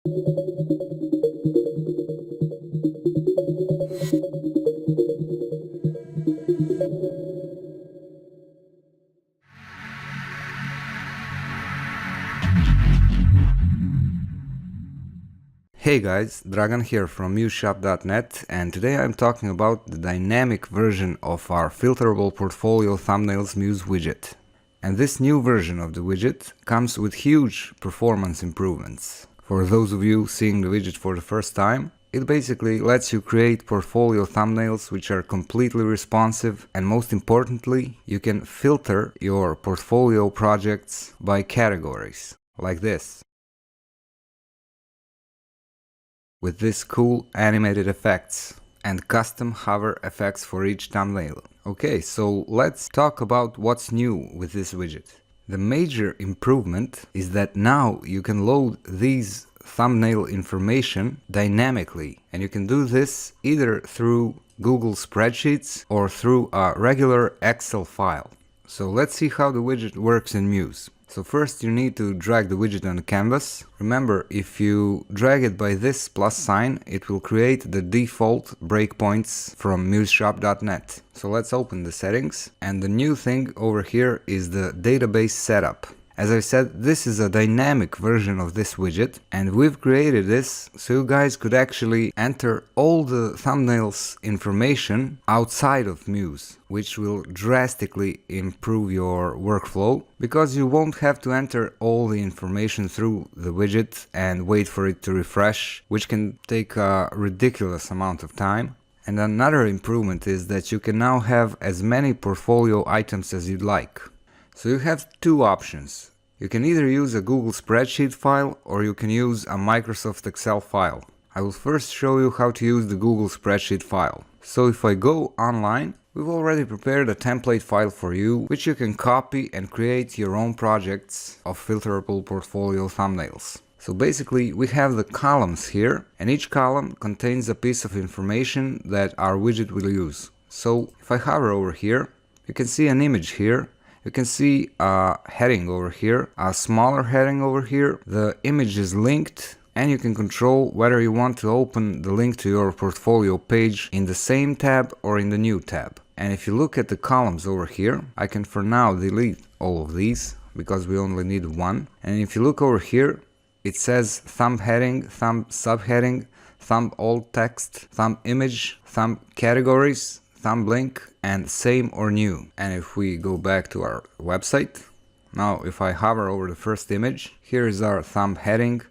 Hey guys, Dragan here from MuseShop.net, and today I'm talking about the dynamic version of our Filterable Portfolio Thumbnails Muse widget. And this new version of the widget comes with huge performance improvements. For those of you seeing the widget for the first time, it basically lets you create portfolio thumbnails which are completely responsive, and most importantly, you can filter your portfolio projects by categories, like this, with this cool animated effects and custom hover effects for each thumbnail. Okay, so let's talk about what's new with this widget. The major improvement is that now you can load these thumbnail information dynamically, and you can do this either through Google Spreadsheets or through a regular Excel file. So let's see how the widget works in Muse. So first you need to drag the widget on the canvas. Remember, if you drag it by this plus sign, it will create the default breakpoints from MuseShop.net. So let's open the settings, and the new thing over here is the database setup. As I said, this is a dynamic version of this widget, and we've created this so you guys could actually enter all the thumbnails information outside of Muse, which will drastically improve your workflow, because you won't have to enter all the information through the widget and wait for it to refresh, which can take a ridiculous amount of time. And another improvement is that you can now have as many portfolio items as you'd like. So you have two options. You can either use a Google Spreadsheet file or you can use a Microsoft Excel file. I will first show you how to use the Google Spreadsheet file. So if I go online, we've already prepared a template file for you, which you can copy and create your own projects of filterable portfolio thumbnails. So basically we have the columns here, and each column contains a piece of information that our widget will use. So if I hover over here, you can see an image here. You can see a heading over here, a smaller heading over here. The image is linked, and you can control whether you want to open the link to your portfolio page in the same tab or in the new tab. And if you look at the columns over here, I can for now delete all of these because we only need one. And if you look over here, it says thumb heading, thumb subheading, thumb alt text, thumb image, thumb categories, thumb link, and same or new. And if we go back to our website, now if I hover over the first image, here is our thumb heading,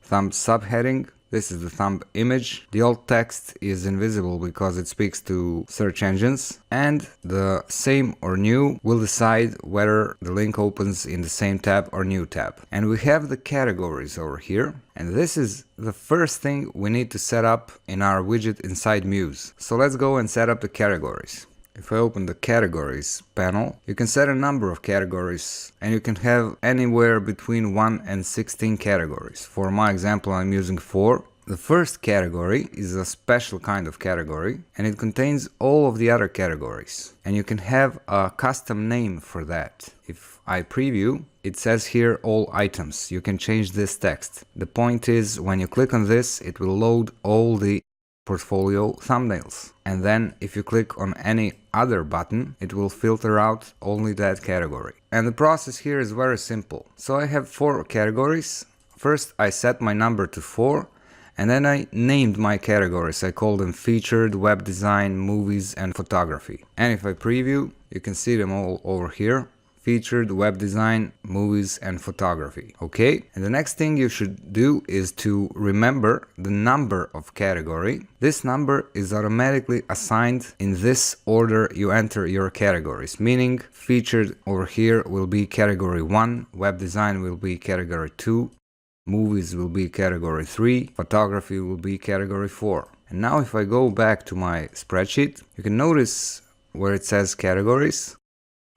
thumb subheading. This is the thumb image. The alt text is invisible because it speaks to search engines, and the same or new will decide whether the link opens in the same tab or new tab. And we have the categories over here, and this is the first thing we need to set up in our widget inside Muse. So let's go and set up the categories. If I open the categories panel, you can set a number of categories, and you can have anywhere between 1 and 16 categories. For my example, I'm using 4. The first category is a special kind of category, and it contains all of the other categories. And you can have a custom name for that. If I preview, it says here all items. You can change this text. The point is, when you click on this, it will load all the portfolio thumbnails, and then if you click on any other button, it will filter out only that category. And the process here is very simple. So I have 4 categories. First I set my number to 4, and then I named my categories. I call them featured, web design, movies, and photography. And if I preview, you can see them all over here. Featured, web design, movies, and photography. Okay, and the next thing you should do is to remember the number of category. This number is automatically assigned in this order you enter your categories, meaning featured over here will be category 1, web design will be category 2, movies will be category 3, photography will be category 4. And now if I go back to my spreadsheet, you can notice where it says categories,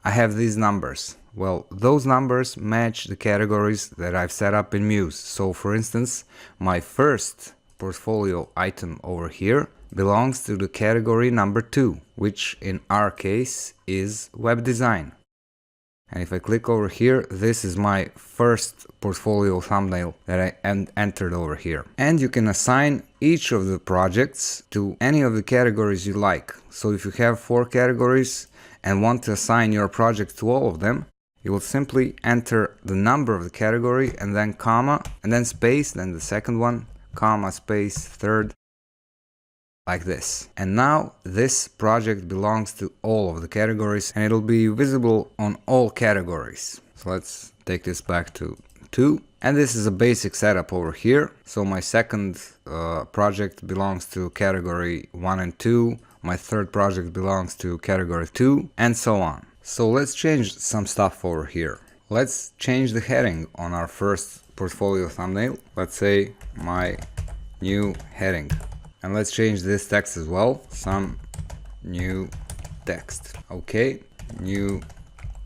I have these numbers. Well, those numbers match the categories that I've set up in Muse. So for instance, my first portfolio item over here belongs to the category number 2, which in our case is web design. And if I click over here, this is my first portfolio thumbnail that I entered over here. And you can assign each of the projects to any of the categories you like. So if you have 4 categories and want to assign your project to all of them, you will simply enter the number of the category and then comma and then space, then the second one, comma, space, third, like this. And now this project belongs to all of the categories and it'll be visible on all categories. So let's take this back to 2. And this is a basic setup over here. So my second project belongs to category 1 and 2. My third project belongs to category 2, and so on. So let's change some stuff over here. Let's change the heading on our first portfolio thumbnail. Let's say my new heading. And let's change this text as well. Some new text. Okay, new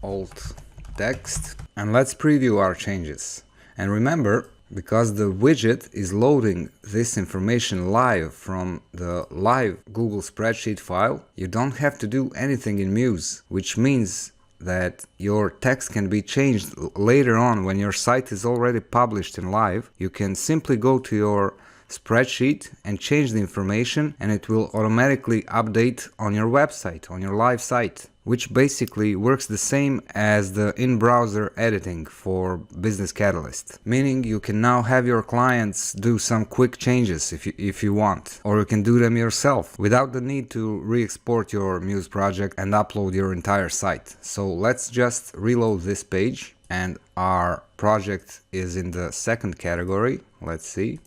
alt text. And let's preview our changes. And remember, because the widget is loading this information live from the live Google spreadsheet file, you don't have to do anything in Muse, which means that your text can be changed later on when your site is already published in live. You can simply go to your spreadsheet and change the information and it will automatically update on your website, on your live site, which basically works the same as the in-browser editing for Business Catalyst. Meaning you can now have your clients do some quick changes if you want, or you can do them yourself without the need to re-export your Muse project and upload your entire site. So let's just reload this page and our project is in the second category. Let's see.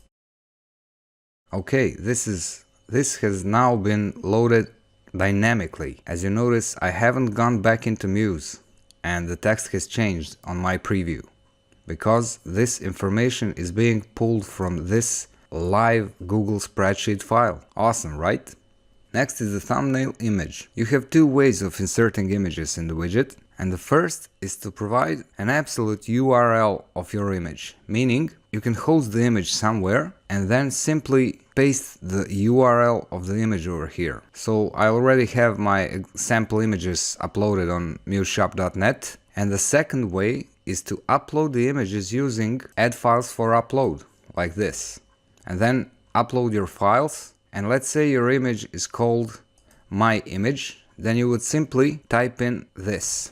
Okay, this has now been loaded dynamically. As you notice, I haven't gone back into Muse and the text has changed on my preview because this information is being pulled from this live Google spreadsheet file. Awesome, right? Next is the thumbnail image. You have 2 ways of inserting images in the widget, and the first is to provide an absolute URL of your image, meaning you can host the image somewhere and then simply paste the URL of the image over here. So I already have my sample images uploaded on MuseShop.net, and the second way is to upload the images using add files for upload, like this, and then upload your files. And let's say your image is called my image, then you would simply type in this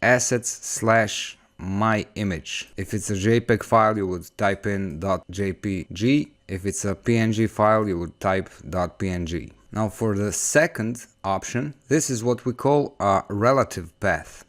/assets/my image. If it's a JPEG file, you would type in .jpg. If it's a PNG file, you would type .png. Now for the second option, this is what we call a relative path,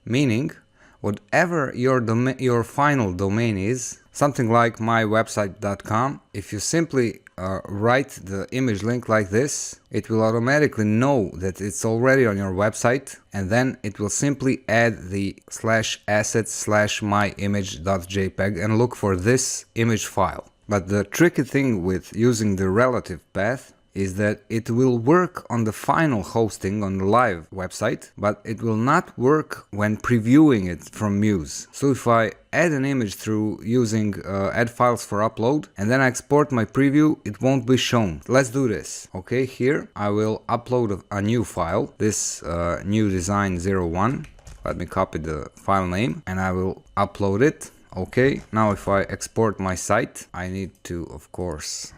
meaning whatever your final domain is, something like mywebsite.com, if you simply write the image link like this, it will automatically know that it's already on your website, and then it will simply add the /assets/myimage.jpg and look for this image file. But the tricky thing with using the relative path is that it will work on the final hosting on the live website, but it will not work when previewing it from Muse. So if I add an image through using add files for upload and then I export my preview, it won't be shown. Let's do this. Okay, here I will upload a new file, this new design 01. Let me copy the file name and I will upload it. Okay, now if I export my site, I need to, of course,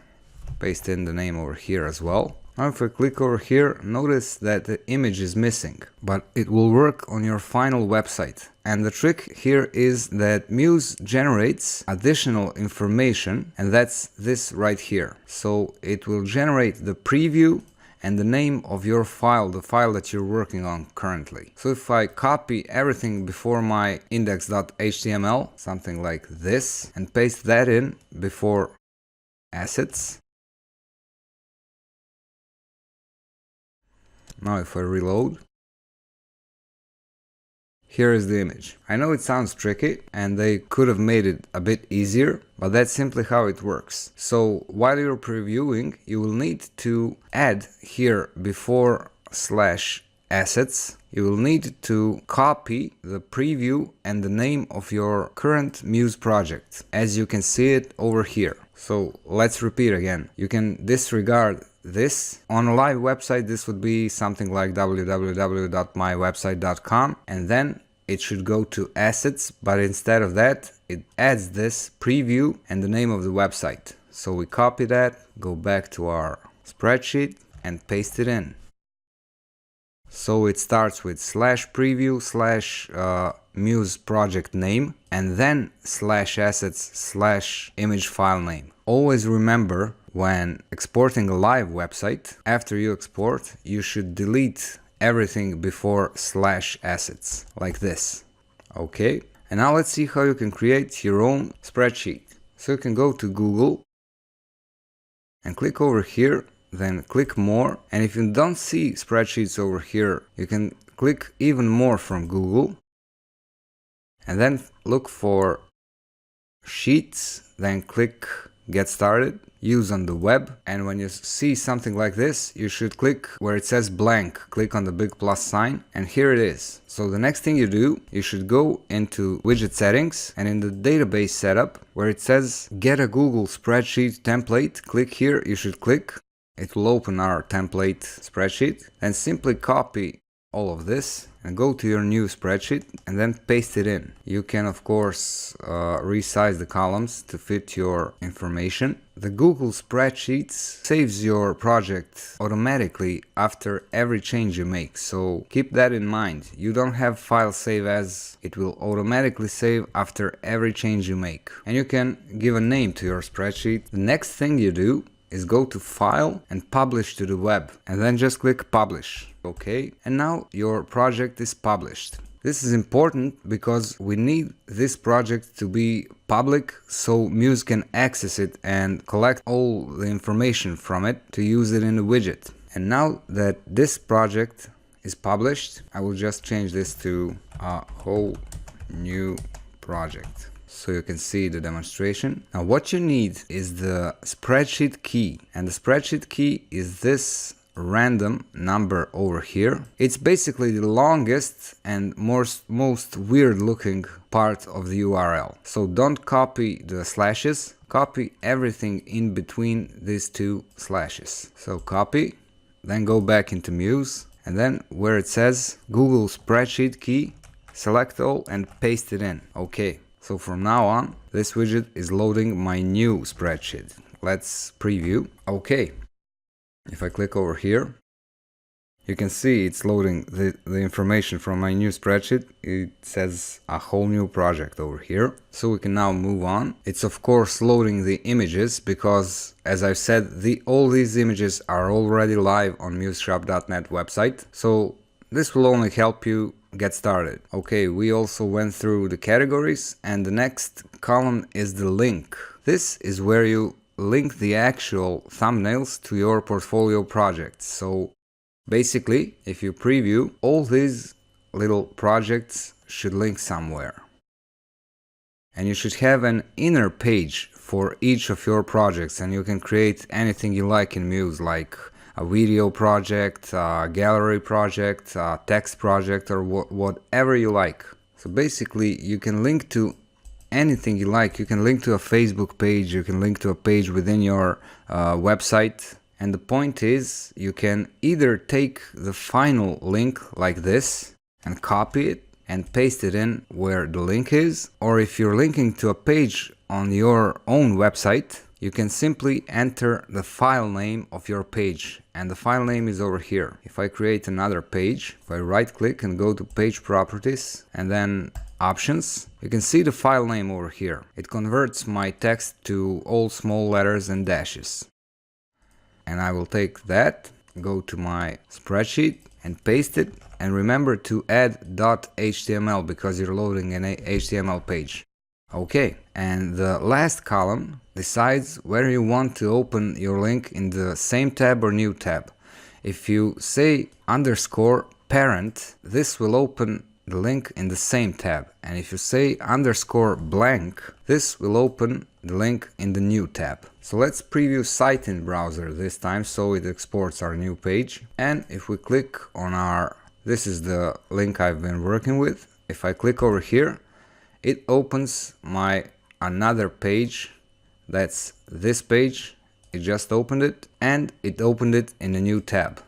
paste in the name over here as well. Now if I click over here, notice that the image is missing, but it will work on your final website. And the trick here is that Muse generates additional information, and that's this right here. So it will generate the preview and the name of your file, the file that you're working on currently. So if I copy everything before my index.html, something like this, and paste that in before assets. Now if I reload, here is the image. I know it sounds tricky and they could have made it a bit easier, but that's simply how it works. So while you're previewing, you will need to add here before /assets, you will need to copy the preview and the name of your current Muse project, as you can see it over here. So let's repeat again. You can disregard this. On a live website, this would be something like www.mywebsite.com, and then it should go to assets, but instead of that, it adds this preview and the name of the website. So we copy that, go back to our spreadsheet and paste it in. So it starts with /preview /muse project name and then /assets /image file name. Always remember, when exporting a live website, after you export, you should delete everything before /assets, like this. Okay, and now let's see how you can create your own spreadsheet. So you can go to Google and click over here, then click more, and if you don't see spreadsheets over here, you can click even more from Google and then look for sheets, then click get started, use on the web, and when you see something like this, you should click where it says blank, click on the big plus sign, and here it is. So the next thing you do, you should go into widget settings, and in the database setup where it says get a Google spreadsheet template, click here. You should click, it will open our template spreadsheet, and simply copy all of this and go to your new spreadsheet and then paste it in. You can of course resize the columns to fit your information. The Google Spreadsheets saves your project automatically after every change you make, so keep that in mind. You don't have file save as, it will automatically save after every change you make. And you can give a name to your spreadsheet. The next thing you do is go to File and Publish to the web, and then just click Publish. Okay, and now your project is published. This is important because we need this project to be public so Muse can access it and collect all the information from it to use it in the widget. And now that this project is published, I will just change this to a whole new project, so you can see the demonstration. Now what you need is the spreadsheet key, and the spreadsheet key is this random number over here. It's basically the longest and most weird looking part of the URL. So don't copy the slashes, copy everything in between these two slashes. So copy, then go back into Muse, and then where it says Google spreadsheet key, select all and paste it in. Okay. So from now on, this widget is loading my new spreadsheet. Let's preview. Okay. If I click over here, you can see it's loading the information from my new spreadsheet. It says a whole new project over here. So we can now move on. It's of course loading the images because, as I've said, all these images are already live on MuseShop.net website. So this will only help you get started. Okay, we also went through the categories, and the next column is the link. This is where you link the actual thumbnails to your portfolio projects. So basically, if you preview, all these little projects should link somewhere. And you should have an inner page for each of your projects, and you can create anything you like in Muse, like a video project, a gallery project, a text project, or whatever you like. So basically you can link to anything you like. You can link to a Facebook page, you can link to a page within your website. And the point is, you can either take the final link like this and copy it and paste it in where the link is, or if you're linking to a page on your own website, you can simply enter the file name of your page, and the file name is over here. If I create another page, if I right click and go to page properties and then options, you can see the file name over here. It converts my text to all small letters and dashes. And I will take that, go to my spreadsheet and paste it, and remember to add .html because you're loading an HTML page. Okay, and the last column decides where you want to open your link, in the same tab or new tab. If you say underscore parent, this will open the link in the same tab, and if you say underscore blank, this will open the link in the new tab. So let's preview site in browser this time, so it exports our new page. And if we click on this is the link I've been working with. If I click over here, it opens my another page. That's this page. It just opened it, and it opened it in a new tab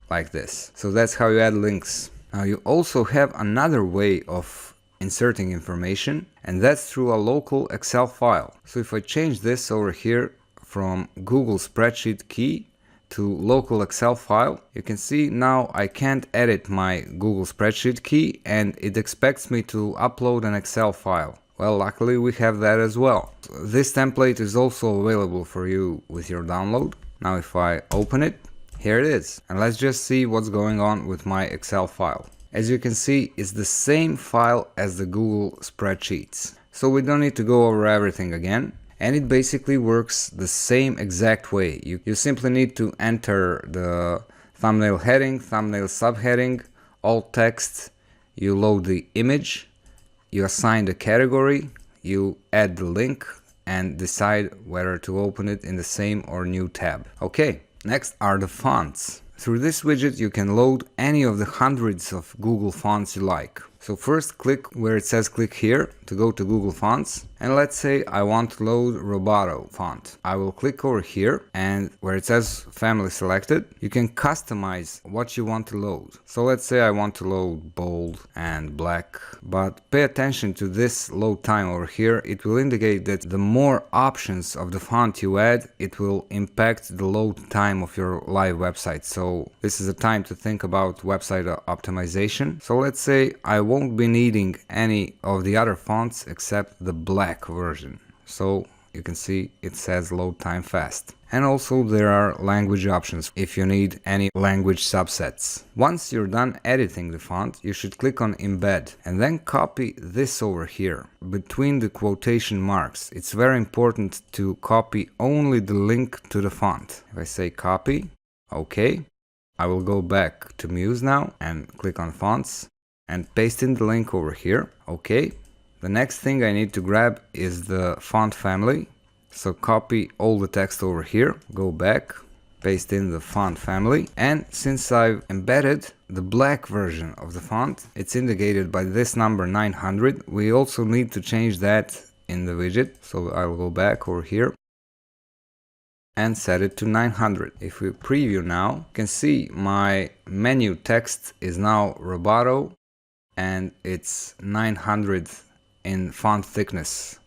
like this. So that's how you add links. Now you also have another way of inserting information, and that's through a local Excel file. So if I change this over here from Google Spreadsheet key to local Excel file, you can see now I can't edit my Google Spreadsheet key and it expects me to upload an Excel file. Well, luckily we have that as well. So this template is also available for you with your download. Now if I open it, here it is. And let's just see what's going on with my Excel file. As you can see, it's the same file as the Google Spreadsheets. So we don't need to go over everything again. And it basically works the same exact way. You simply need to enter the thumbnail heading, thumbnail subheading, alt text, you load the image, you assign the category, you add the link, and decide whether to open it in the same or new tab. Okay, next are the fonts. Through this widget you can load any of the hundreds of Google fonts you like. So first click where it says click here to go to Google Fonts, and let's say I want to load Roboto font. I will click over here, and where it says family selected, you can customize what you want to load. So let's say I want to load bold and black, but pay attention to this load time over here. It will indicate that the more options of the font you add, it will impact the load time of your live website. So this is a time to think about website optimization. So let's say I won't be needing any of the other fonts except the black version. So you can see it says load time fast. And also there are language options if you need any language subsets. Once you're done editing the font, you should click on embed and then copy this over here between the quotation marks. It's very important to copy only the link to the font. If I say copy, okay, I will go back to Muse now and click on fonts and paste in the link over here. Okay, the next thing I need to grab is the font family. So copy all the text over here, go back, paste in the font family, and since I've embedded the black version of the font, it's indicated by this number 900. We also need to change that in the widget. So I'll go back over here and set it to 900. If we preview now, you can see my menu text is now Roboto and it's 900 in font thickness,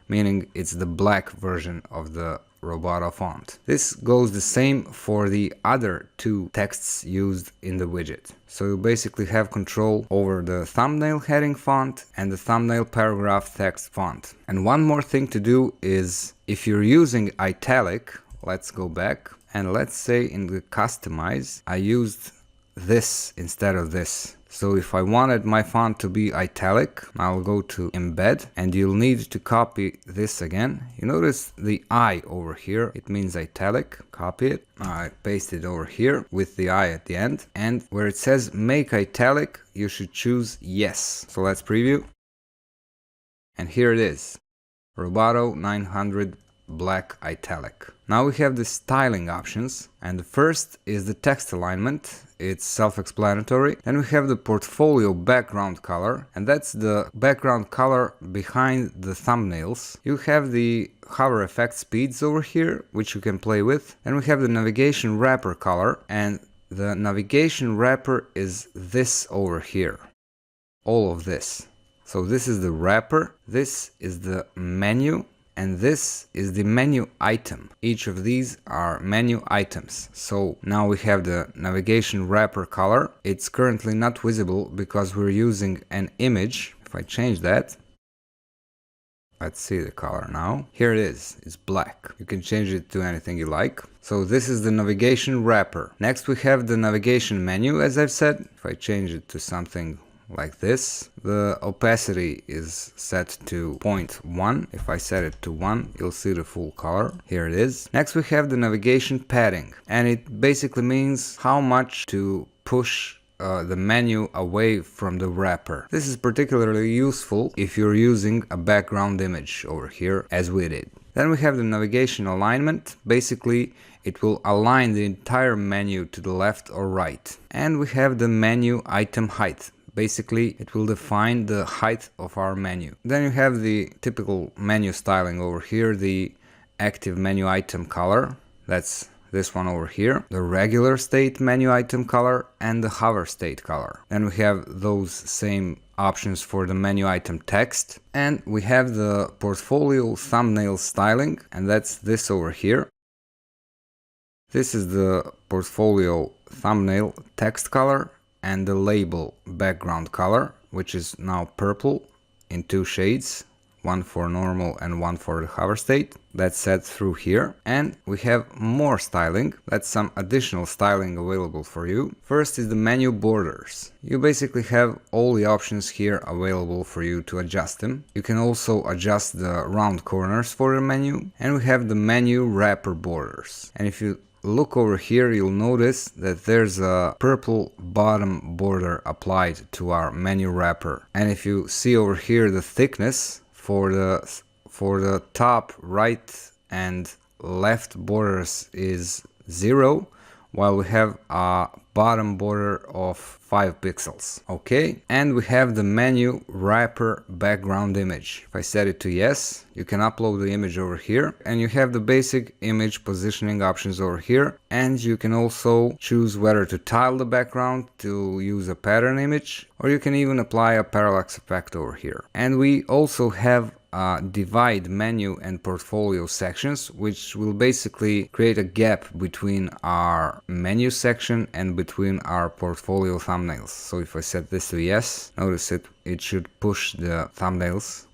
meaning it's the black version of the Roboto font. This goes the same for the other two texts used in the widget. So you basically have control over the thumbnail heading font and the thumbnail paragraph text font. And one more thing to do is, if you're using italic, let's go back and let's say in the customize I used this instead of this. So if I wanted my font to be italic, I'll go to embed and you'll need to copy this again. You notice the I over here, it means italic. Copy it, I paste it over here with the I at the end, and where it says make italic, you should choose yes. So let's preview. And here it is, Roboto 900 black italic. Now we have the styling options, and the first is the text alignment. It's self-explanatory. Then we have the portfolio background color, and that's the background color behind the thumbnails. You have the hover effect speeds over here, which you can play with. Then we have the navigation wrapper color, and the navigation wrapper is this over here. All of this. So this is the wrapper, this is the menu, and this is the menu item. Each of these are menu items. So now we have the navigation wrapper color. It's currently not visible because we're using an image. If I change that, let's see the color now. Here it is, it's black. You can change it to anything you like. So this is the navigation wrapper. Next we have the navigation menu, as I've said. If I change it to something like this, the opacity is set to 0.1. If I set it to 1, you'll see the full color. Here it is. Next we have the navigation padding, and it basically means how much to push the menu away from the wrapper. This is particularly useful if you're using a background image over here, as we did. Then we have the navigation alignment. Basically, it will align the entire menu to the left or right. And we have the menu item height. Basically, it will define the height of our menu. Then you have the typical menu styling over here, the active menu item color. That's this one over here, the regular state menu item color and the hover state color. And we have those same options for the menu item text, and we have the portfolio thumbnail styling, and that's this over here. This is the portfolio thumbnail text color and the label background color, which is now purple in 2 shades, one for normal and one for the hover state. That's set through here. And we have more styling. That's some additional styling available for you. First is the menu borders. You basically have all the options here available for you to adjust them. You can also adjust the round corners for your menu, and we have the menu wrapper borders. And if you look over here, you'll notice that there's a purple bottom border applied to our menu wrapper. And if you see over here, the thickness for the top, right and left borders is 0, while we have a bottom border of 5 pixels. Okay, and we have the menu wrapper background image. If I set it to yes, you can upload the image over here, and you have the basic image positioning options over here, and you can also choose whether to tile the background to use a pattern image, or you can even apply a parallax effect over here. And we also have divide menu and portfolio sections, which will basically create a gap between our menu section and between our portfolio thumbnails. So if I set this to yes, notice it should push the thumbnails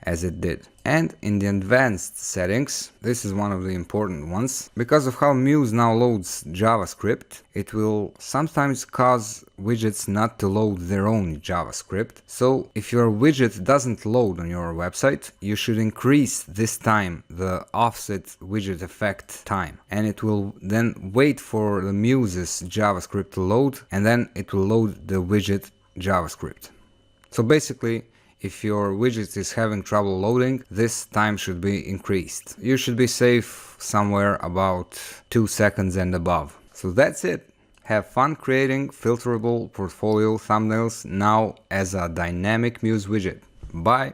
as it did. And in the advanced settings, this is one of the important ones. Because of how Muse now loads JavaScript, it will sometimes cause widgets not to load their own JavaScript. So if your widget doesn't load on your website, you should increase this time, the offset widget effect time. And it will then wait for the Muse's JavaScript to load, and then it will load the widget JavaScript. So basically, if your widget is having trouble loading, this time should be increased. You should be safe somewhere about 2 seconds and above. So that's it. Have fun creating filterable portfolio thumbnails now as a dynamic Muse widget. Bye!